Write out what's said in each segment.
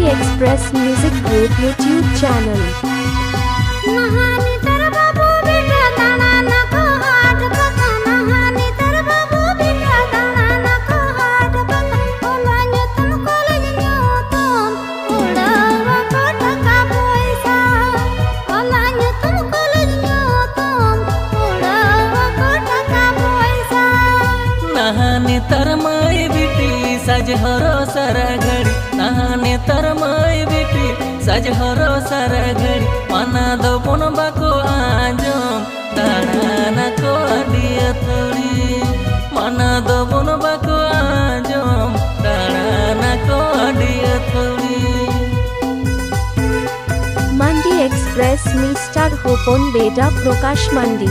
Express Music Group YouTube channel. नहाने तरमाई बिटी सज हरो सारा घड़ी नहाने तरमाई बिटी सज हरो सारा घड़ी मना दो बन बाको आजम दाना को दिया थोड़ी मना दो बन बाको आजम दाना को दिया थोड़ी Mandi Express Mr. Hopon Beda Prakash Mandi.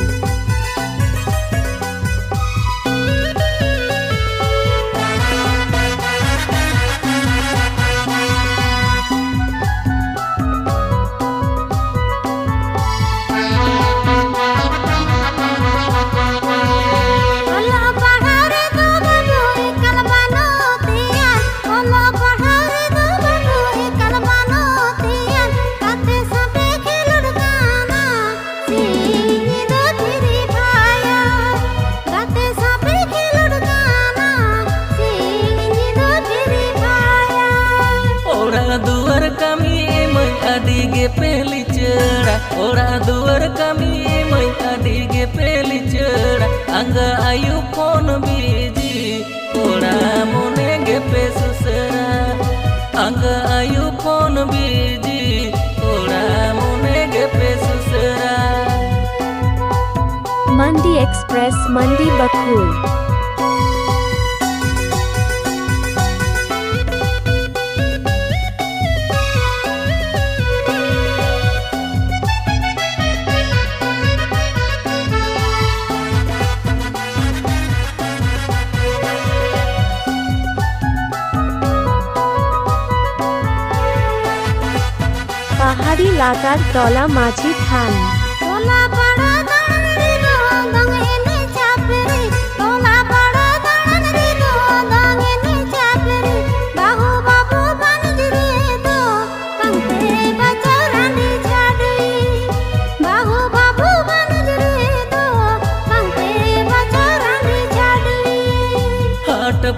दुआर कमी मैं अडिगे पहली चढ़ा ओरा दुआर कमी मैं अडिगे पहली चढ़ा अंग आयु फोन बीजी ओरा मोने गे पे सुसरा अंग आयु फोन बीजी ओरा मोने गे पे सुसरा Mandi Express Mandi Bakul. পাহাড়ি লাগার তলা মাঝি থান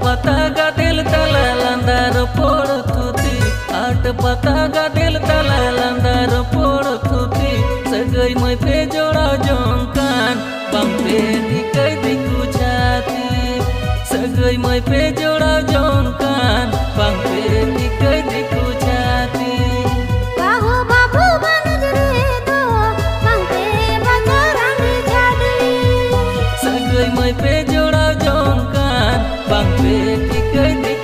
पता गादिल तला लंदार पोड़ थुती आट पता गादिल तला लंदार पोड़ थुती सगई मैं पे जोड़ा जोंकान बम पे दिकई दिकु छाती सगई मैं पे जोड़ा जोंकान बम पे दिकई दिकु छाती बाहु बाबू बनज रे दो बम पे बजरंग झाड़ी सगई मैं पे जोड़ा जोंकान बम पे दिकई